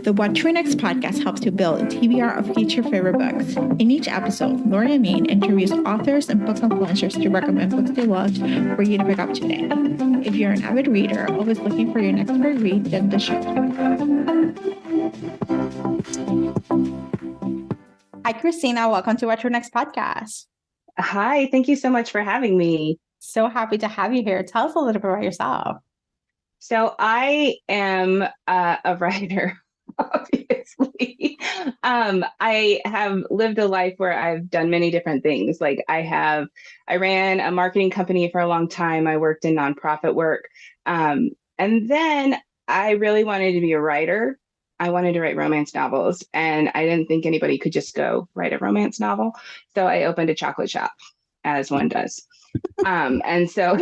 The What to Next podcast helps you build a TBR of future favorite books. In each episode, Lori and Maine interviews authors and book influencers to recommend books they loved for you to pick up today. If you're an avid reader, always looking for your next great read, then the show. Hi, Christina. Welcome to What to Next podcast. Hi, thank you so much for having me. So happy to have you here. Tell us a little bit about yourself. So I am a writer, obviously. I have lived a life where I've done many different things. Like I ran a marketing company for a long time. I worked in nonprofit work. And then I really wanted to be a writer. I wanted to write romance novels, and I didn't think anybody could just go write a romance novel. So I opened a chocolate shop, as one does. And so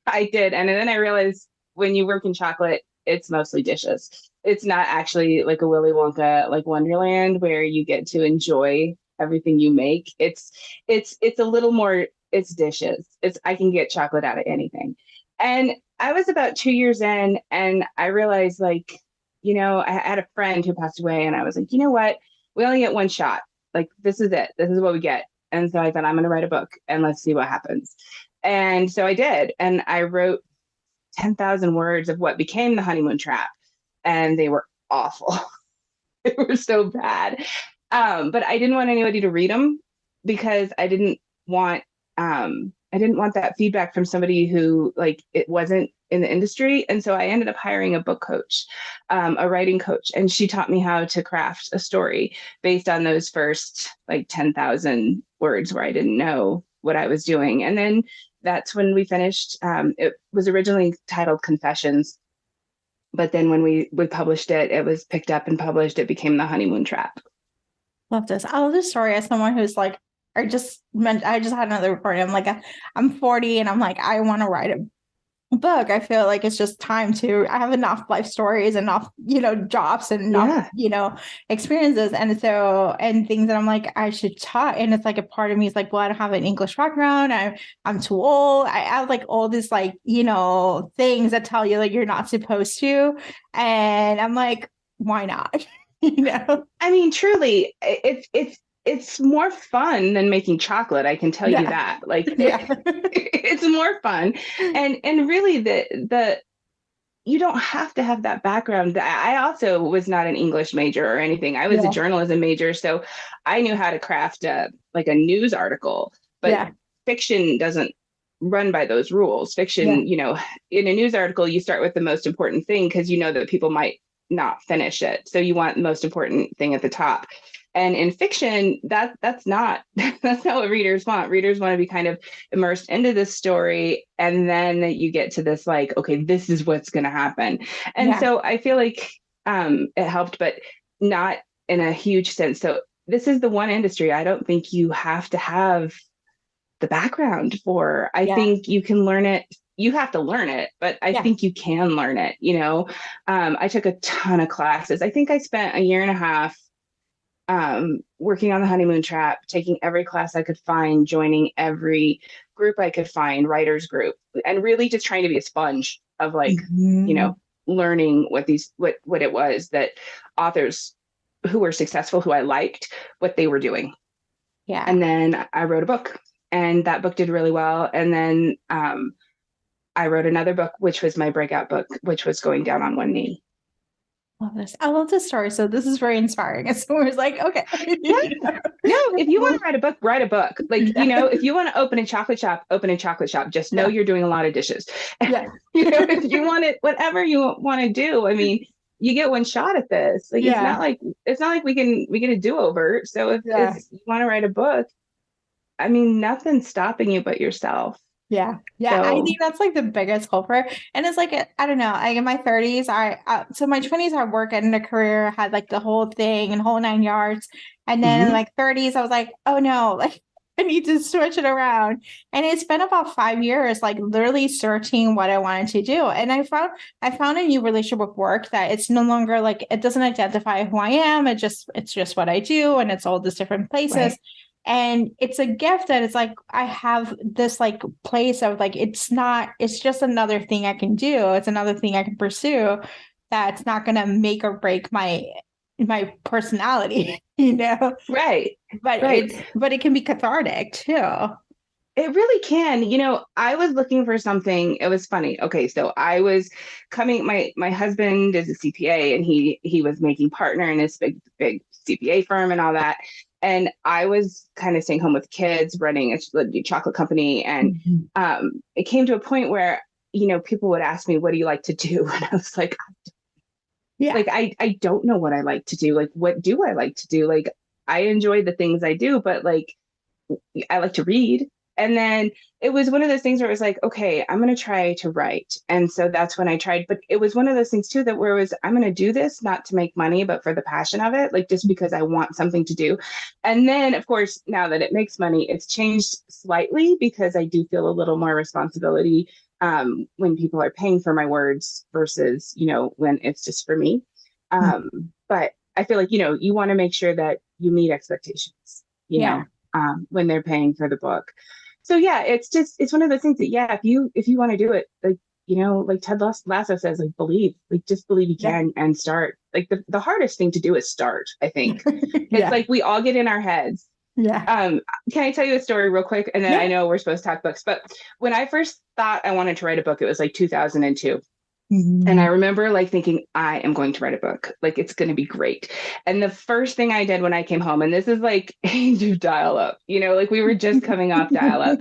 I did. And then I realized, when you work in chocolate, it's mostly dishes. It's not actually like a Willy Wonka, like Wonderland, where you get to enjoy everything you make. It's a little more, it's dishes. I can get chocolate out of anything. And I was about 2 years in, and I realized, like, I had a friend who passed away, and I was like, you know what? We only get one shot. Like, this is it. This is what we get. And so I thought, I'm going to write a book and let's see what happens. And so I did. And I wrote 10,000 words of what became The Honeymoon Trap, and they were awful. They were so bad. But I didn't want anybody to read them, because I didn't want that feedback from somebody who, like, it wasn't in the industry. And so I ended up hiring a book coach, a writing coach, and she taught me how to craft a story based on those first like 10,000 words where I didn't know what I was doing. And then that's when we finished. It was originally titled Confessions, but then when we published it, it was picked up and published. It became The Honeymoon Trap. Love this. I love this story as someone who's like, I just had another recording. I'm like, I'm 40 and I'm like, I want to write a book. I feel like it's just time I have enough life stories, enough, jobs and enough, experiences. And things that I'm like, I should talk. And it's like a part of me is like, well, I don't have an English background. I'm too old. I have like all this, like, things that tell you like you're not supposed to. And I'm like, why not? I mean, truly, it's more fun than making chocolate. I can tell you that. Like, it's more fun. And really you don't have to have that background. I also was not an English major or anything. I was a journalism major. So I knew how to craft like a news article, but fiction doesn't run by those rules. Fiction, in a news article, you start with the most important thing, because you know that people might not finish it. So you want the most important thing at the top. And in fiction, that's not what readers want. Readers want to be kind of immersed into this story, and then you get to this, like, okay, this is what's going to happen. And so I feel like it helped, but not in a huge sense. So this is the one industry I don't think you have to have the background for. I think you can learn it. You have to learn it, but I think you can learn it. I took a ton of classes. I think I spent a year and a half working on The Honeymoon Trap, taking every class I could find, joining every group I could find, writers group, and really just trying to be a sponge of, like, learning what it was that authors who were successful, who I liked, what they were doing. Yeah. And then I wrote a book, and that book did really well. And then I wrote another book, which was my breakout book, which was Going Down on One Knee. Love this. I love this story. So this is very inspiring. As someone who's like, okay. No, if you want to write a book, write a book. Like, if you want to open a chocolate shop, open a chocolate shop. Just know you're doing a lot of dishes. Yeah. If you want it, whatever you want to do, I mean, you get one shot at this. Like, it's not like we get a do-over. So if you want to write a book, I mean, nothing's stopping you but yourself. Yeah. So, I think that's like the biggest culprit. And it's like, I don't know, like in my 30s, so my 20s, I work in a career, had like the whole thing and whole 9 yards. And then in like 30s, I was like, oh no, like I need to switch it around. And it's been about 5 years, like literally searching what I wanted to do. And I found a new relationship with work that it's no longer like, it doesn't identify who I am. It's just what I do. And it's all these different places. Right. And it's a gift that it's like, I have this like place of like, it's just another thing I can do. It's another thing I can pursue that's not going to make or break my my personality, you know. Right. But Right. it can be cathartic too. It really can. I was looking for something. It was funny. Okay, so I was coming. My husband is a CPA, and he was making partner in this big CPA firm and all that. And I was kind of staying home with kids, running a chocolate company, and Mhm. it came to a point where people would ask me, "What do you like to do?" And I was Yeah. like, I don't know what I like to do. Like, what do I like to do? Like, I enjoy the things I do, but like I like to read. And then it was one of those things where it was like, okay, I'm going to try to write. And so that's when I tried. But it was one of those things too that where it was, I'm going to do this not to make money, but for the passion of it, like just because I want something to do. And then, of course, now that it makes money, it's changed slightly because I do feel a little more responsibility when people are paying for my words versus, when it's just for me. But I feel like, you want to make sure that you meet expectations, Yeah. when they're paying for the book. So yeah, it's one of those things that yeah, if you want to do it, like like Ted Lasso says, like believe, like just believe you Yeah. can and start. Like the hardest thing to do is start. I think it's Yeah. like we all get in our heads. Yeah. Can I tell you a story real quick? And then I Yeah. know we're supposed to talk books, but when I first thought I wanted to write a book, it was like 2002. And I Mhm. remember like thinking, I am going to write a book. Like it's going to be great. And the first thing I did when I came home, and this is like age of dial up, like we were just coming off dial up.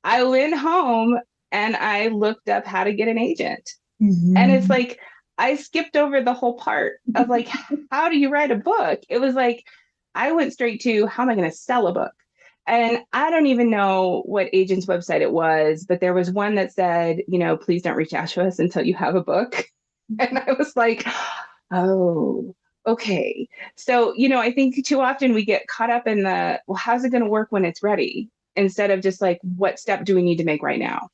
I went home and I looked up how to get an agent. And it's Mhm. like, I skipped over the whole part of like, how do you write a book? It was like, I went straight to how am I going to sell a book? And I don't even know what agent's website it was, but there was one that said, please don't reach out to us until you have a book. And I was like, oh, okay. So, I think too often we get caught up in well, how's it going to work when it's ready? Instead of just like, what step do we need to make right now?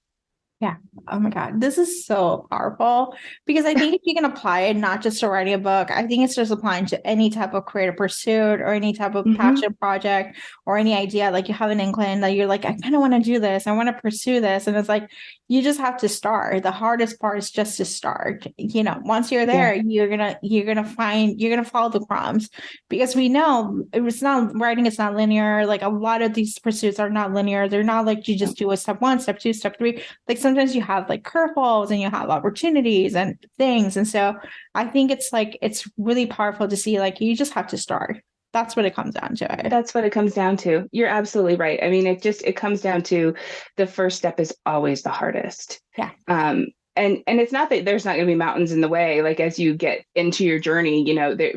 Yeah. Oh my God. This is so powerful because I think if you can apply it not just to writing a book, I think it's just applying to any type of creative pursuit or any type of Mm-hmm. passion project or any idea. Like you have an inkling that you're like, I kind of want to do this. I want to pursue this. And it's like, you just have to start. The hardest part is just to start. Once you're Yeah. there, you're gonna follow the crumbs because we know it's not writing, it's not linear. Like a lot of these pursuits are not linear. They're not like you just do a step one, step two, step three, like sometimes you have like curveballs and you have opportunities and things. And so I think it's really powerful to see like you just have to start. That's what it comes down to. That's what it comes down to. You're absolutely right. I mean, it comes down to the first step is always the hardest. Yeah. And it's not that there's not going to be mountains in the way, like as you get into your journey,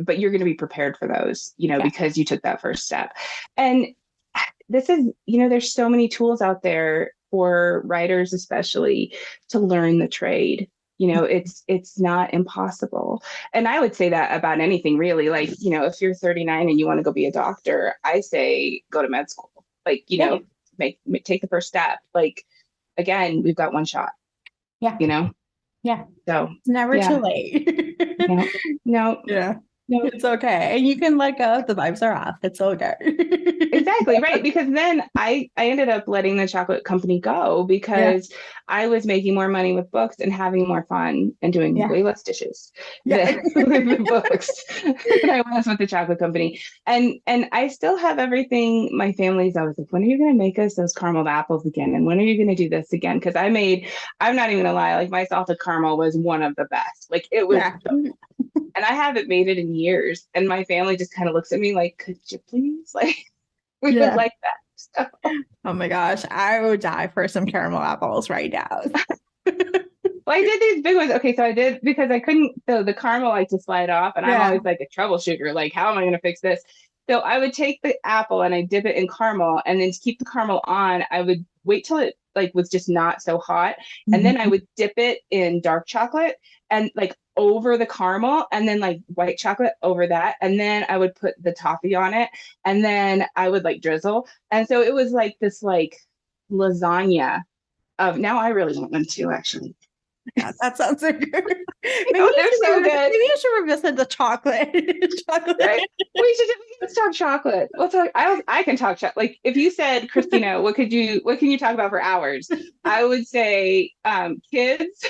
but you're going to be prepared for those, Yeah. because you took that first step. And this is, there's so many tools out there for writers, especially to learn the trade. It's not impossible. And I would say that about anything really. Like, if you're 39 and you want to go be a doctor, I say go to med school. Like, Yeah. take the first step. Like, again, we've got one shot, Yeah. you know? Yeah. So It's never too yeah, late. no, no, Yeah. no. It's okay. And you can let go if the vibes are off. It's okay. Exactly, right. Because then I ended up letting the chocolate company go Yeah. because I was making more money with books and having more fun and doing Yeah. way less dishes Yeah. than with the books than I was with the chocolate company. And I still have everything. My family's always like, when are you going to make us those caramel apples again? And when are you going to do this again? Because I'm not even gonna lie, like my salted caramel was one of the best. Like it was Yeah. and I haven't made it in years. And my family just kind of looks at me like, could you please? Like we would Yeah. like that. So, Oh my gosh. I would die for some caramel apples right now. well, I did these big ones. Okay, so I did because I couldn't the caramel like to slide off, and I'm Yeah. always like a troubleshooter. Like, how am I gonna fix this? So I would take the apple and I dip it in caramel, and then to keep the caramel on, I would wait till it like was just not so hot, and then I Mhm. would dip it in dark chocolate and like over the caramel, and then like white chocolate over that, and then I would put the toffee on it, and then I would like drizzle, and so it was like this like lasagna of now I really want one too, actually. Yeah, that sounds so good. They're so good. Maybe you should revisit the chocolate. Chocolate. Right? Let's talk chocolate. I can talk chocolate. Like if you said, Christina, what can you talk about for hours? I would say kids,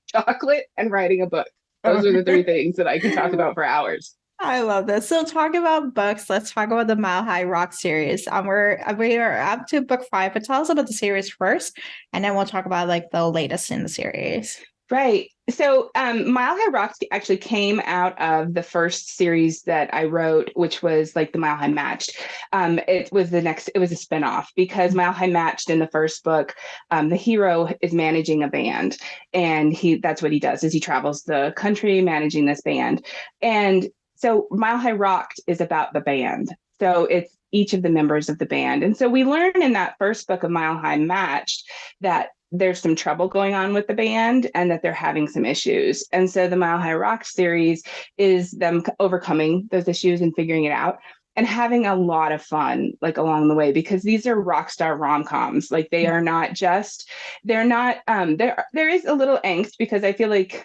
chocolate, and writing a book. Those are the three things that I can talk about for hours. I love this. So talk about books. Let's talk about the Mile High Rock series. We are up to book 5, but tell us about the series first, and then we'll talk about like the latest in the series. Right. So Mile High Rocks actually came out of the first series that I wrote, which was like the Mile High Matched. It was it was a spinoff because Mile High Matched in the first book, the hero is managing a band, and that's what he does is he travels the country managing this band. And so Mile High Rocked is about the band. So it's each of the members of the band. And so we learn in that first book of Mile High Matched that there's some trouble going on with the band and that they're having some issues. And so the Mile High Rock series is them overcoming those issues and figuring it out and having a lot of fun like along the way, because these are rock star rom-coms. Like they are not just, they're not, there is a little angst because I feel like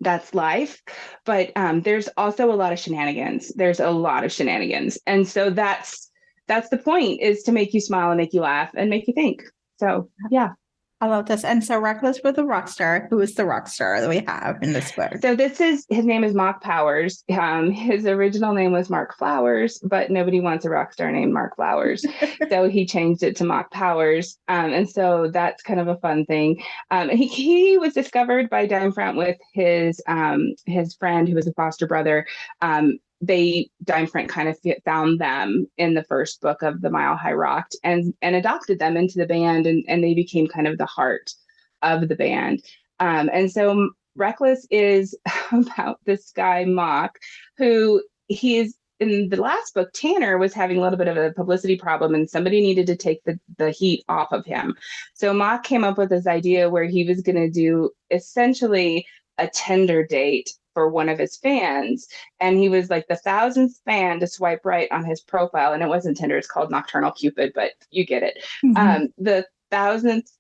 that's life, but there's also a lot of shenanigans. There's a lot of shenanigans. And so that's the point, is to make you smile and make you laugh and make you think. So yeah. I love this. And so Reckless with a rock star. Who is the rock star that we have in this book? So his name is Mock Powers. His original name was Mark Flowers, but nobody wants a rock star named Mark Flowers. So he changed it to Mock Powers. And so that's kind of a fun thing. He was discovered by Dimefront with his friend who was a foster brother. Dimefront kind of found them in the first book of the Mile High Rocked and adopted them into the band, and they became kind of the heart of the band. And so Reckless is about this guy Mock, who he's in the last book. Tanner was having a little bit of a publicity problem, and somebody needed to take the heat off of him. So Mock came up with this idea where he was going to do essentially a Tinder date for one of his fans, and he was like the 1,000th fan to swipe right on his profile, and it wasn't Tinder, it's called Nocturnal Cupid, but you get it. The 1,000th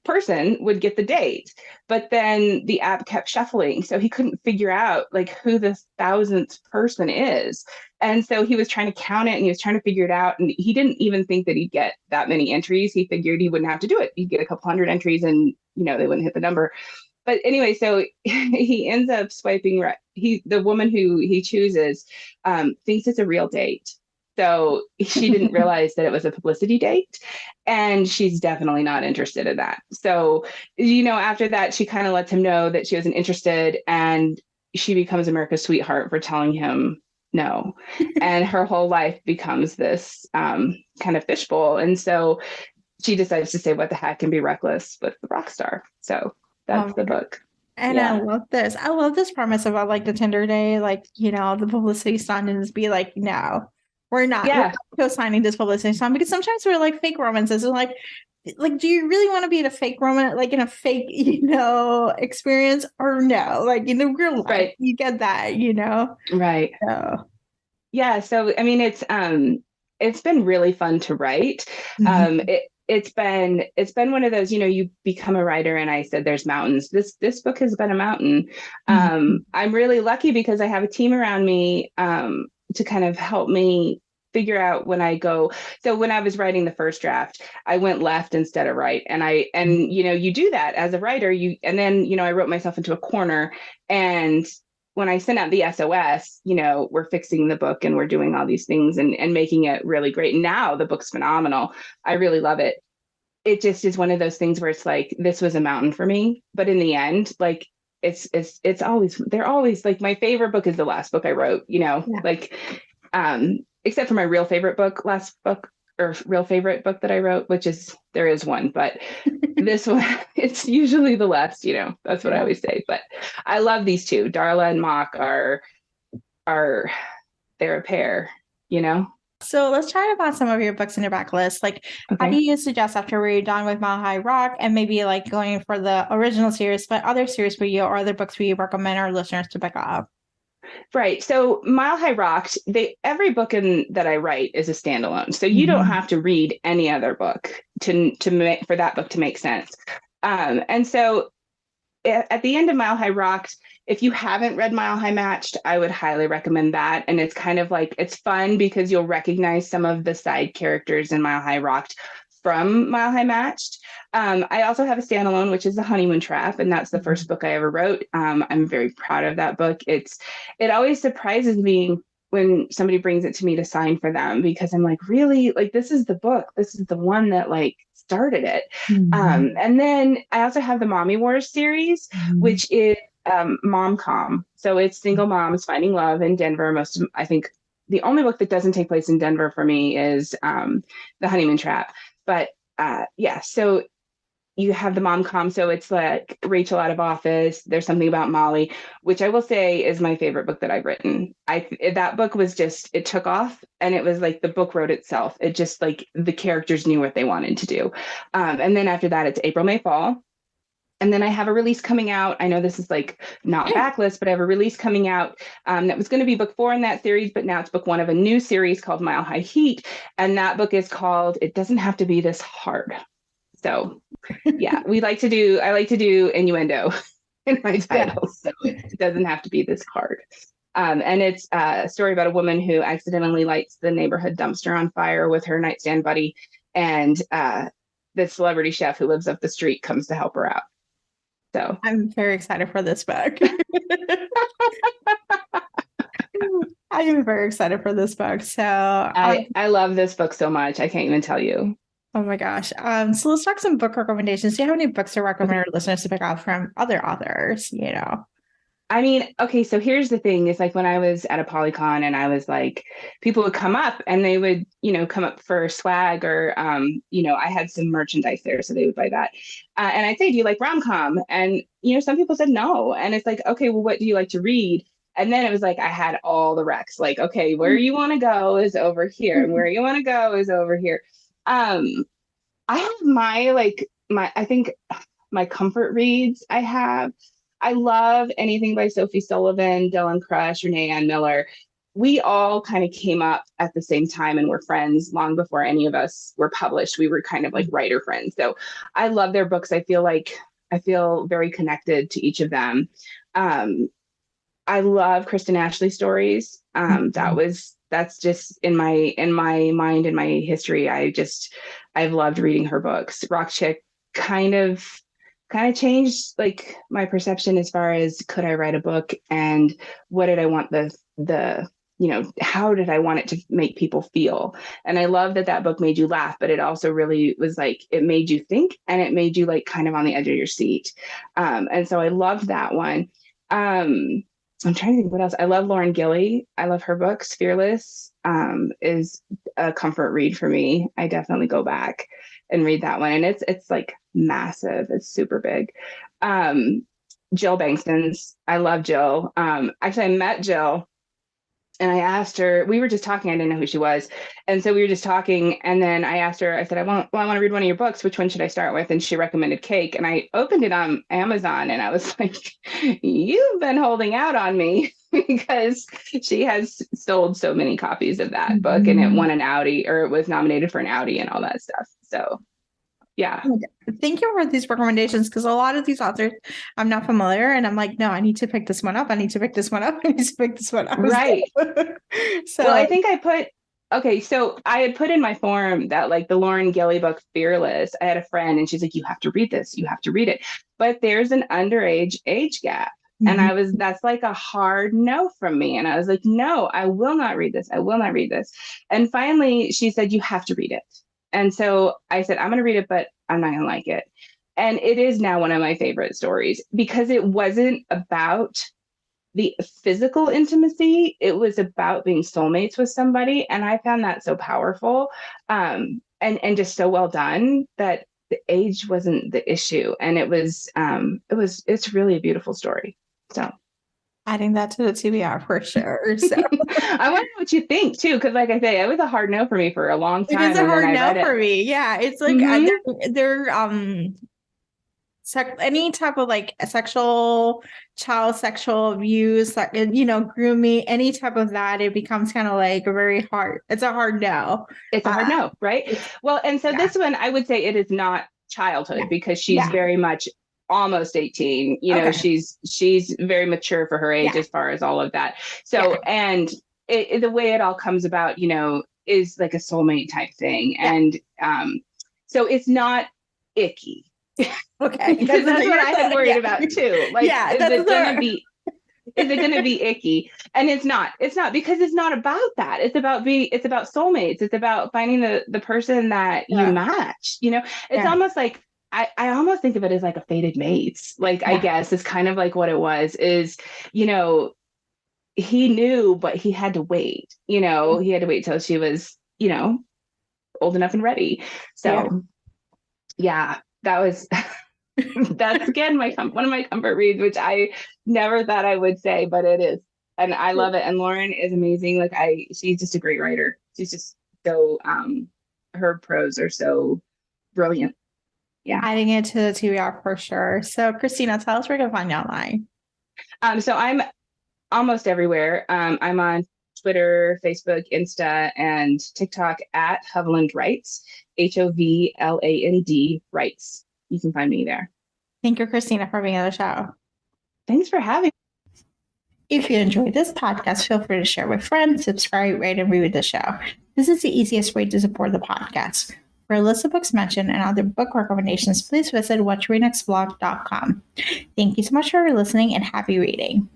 person would get the date, but then the app kept shuffling, so he couldn't figure out like who the 1,000th person is. And so he was trying to count it, and he was trying to figure it out, and he didn't even think that he'd get that many entries. He figured he wouldn't have to do it. He'd get a couple hundred entries and they wouldn't hit the number. But anyway, so he ends up swiping right. The woman who he chooses thinks it's a real date. So she didn't realize that it was a publicity date, and she's definitely not interested in that. So, after that, she kind of lets him know that she wasn't interested, and she becomes America's sweetheart for telling him no. And her whole life becomes this kind of fishbowl. And so she decides to say what the heck and be reckless with the rock star. So that's the book. And yeah. I love this. I love this premise about like the Tinder day, like, the publicity stunt, and just be like, no, we're not co-signing this publicity stunt, because sometimes we're like fake romances and like, do you really want to be in a fake romance, like in a fake, experience, or no? Like in the real life, right. You get that, Right. So. Yeah. So, I mean, it's been really fun to write. Mm-hmm. It's been one of those, you become a writer, and I said there's mountains. This book has been a mountain. Mm-hmm. I'm really lucky because I have a team around me to kind of help me figure out when I go. So when I was writing the first draft, I went left instead of right. And you do that as a writer, and then I wrote myself into a corner. And when I sent out the SOS, we're fixing the book and we're doing all these things and making it really great. Now the book's phenomenal. I really love it. It just is one of those things where it's like, this was a mountain for me. But in the end, like it's always, they're always like, my favorite book is the last book I wrote, except for my real favorite book that I wrote, which is, there is one, but this one, it's usually the last, that's what I always say. But I love these two. Darla and Mock are they're a pair, So let's chat about some of your books in your backlist. Like, okay. How do you suggest after we're done with Mile High Rock and maybe like going for the original series, but other series for you or other books for you recommend our listeners to pick up? Right. So Mile High Rocked, every book that I write is a standalone. So you don't have to read any other book to make for that book to make sense. And so at the end of Mile High Rocked, if you haven't read Mile High Matched, I would highly recommend that. And it's kind of like, it's fun because you'll recognize some of the side characters in Mile High Rocked from Mile High Matched. I also have a standalone, which is The Honeymoon Trap, and that's the first book I ever wrote. I'm very proud of that book. It always surprises me when somebody brings it to me to sign for them, because I'm like, really? Like, this is the book. This is the one that like started it. And then I also have the Mommy Wars series, which is mom-com. So it's single moms finding love in Denver. I think the only book that doesn't take place in Denver for me is The Honeymoon Trap. But yeah, so you have the mom-com. So it's like Rachel out of office. There's something about Molly, which I will say is my favorite book that I've written. That book was just, it took off, and it was like the book wrote itself. It just like the characters knew what they wanted to do. And then after that, it's April, May, Fall. And then I have a release coming out. I know this is like not backlist, but I have a release coming out that was going to be book 4 in that series, but now it's book 1 of a new series called Mile High Heat. And that book is called It Doesn't Have to Be This Hard. So yeah, I like to do innuendo in my titles. So it doesn't have to be this hard. And it's a story about a woman who accidentally lights the neighborhood dumpster on fire with her nightstand buddy. And the celebrity chef who lives up the street comes to help her out. So I'm very excited for this book. I am very excited for this book. So I love this book so much. I can't even tell you. Oh my gosh. So let's talk some book recommendations. Do you have any books to recommend our listeners to pick out from other authors, you know? I mean, okay, so here's the thing. It's like when I was at a Polycon and I was like, people would come up and they would, come up for swag or, I had some merchandise there, so they would buy that. And I'd say, do you like rom-com? And, some people said no. And it's like, okay, well, what do you like to read? And then it was like, I had all the recs, like, okay, where you want to go is over here. And where you want to go is over here. I have I think my comfort reads I love anything by Sophie Sullivan, Dylan Crush, Renee Ann Miller. We all kind of came up at the same time and were friends long before any of us were published. We were kind of like writer friends. So I love their books. I feel very connected to each of them. I love Kristen Ashley stories. That's just in my mind, in my history. I've loved reading her books. Rock Chick kind of changed like my perception as far as could I write a book and what did I want how did I want it to make people feel? And I love that book made you laugh, but it also really was like, it made you think and it made you like kind of on the edge of your seat. And so I loved that one. I'm trying to think what else. I love Lauren Gilly. I love her books. Fearless is a comfort read for me. I definitely go back and read that one. And it's like massive. It's super big. Jill Bankston's. I love Jill. Actually, I met Jill and I asked her, we were just talking. I didn't know who she was. And so we were just talking. And then I asked her, I said, I want to read one of your books. Which one should I start with? And she recommended Cake. And I opened it on Amazon and I was like, you've been holding out on me because she has sold so many copies of that book and it won an Audi, or it was nominated for an Audi and all that stuff. So yeah. Thank you for these recommendations, because a lot of these authors I'm not familiar and I'm like, no, I need to pick this one up. I need to pick this one up. I need to pick this one up. Right. So well, I think so I had put in my form that like the Lauren Gilly book, Fearless, I had a friend and she's like, you have to read this. You have to read it. But there's an underage age gap. And that's like a hard no from me. And I was like, no, I will not read this. I will not read this. And finally she said, you have to read it. And so I said, I'm going to read it, but I'm not going to like it. And it is now one of my favorite stories because it wasn't about the physical intimacy. It was about being soulmates with somebody. And I found that so powerful and just so well done that the age wasn't the issue. And it's really a beautiful story. So adding that to the TBR for sure. So I wonder what you think too, because like I say, it was a hard no for me for a long time. It is a hard no for me. Yeah, it's like they're any type of like child sexual abuse, like grooming, any type of that, it becomes kind of like a very hard. It's a hard no. It's a hard no, right? Well, and so this one, I would say it is not childhood because she's very much almost 18, she's very mature for her age as far as all of that. So, and the way it all comes about, is like a soulmate type thing. And So it's not icky. Okay. Because that's what I had worried about too. Like, is it gonna be icky? And it's not because it's not about that. It's about soulmates. It's about finding the person that you match. It's almost like I almost think of it as like a fated mates. Like, I guess is kind of like what it was, is, he knew, but he had to wait. He had to wait till she was, old enough and ready. So yeah, that was that's again one of my comfort reads, which I never thought I would say, but it is. And I love it. And Lauren is amazing. Like, she's just a great writer. She's just so her prose are so brilliant. Yeah. Adding it to the TBR for sure. So Christina, tell us where to find you online. So I'm almost everywhere. I'm on Twitter, Facebook, Insta, and TikTok at Hovland Writes, Hovland Writes. You can find me there. Thank you, Christina, for being on the show. Thanks for having me. If you enjoyed this podcast, feel free to share with friends, subscribe, rate, and review the show. This is the easiest way to support the podcast. For a list of books mentioned and other book recommendations, please visit whattoreadnextblog.com. Thank you so much for listening and happy reading.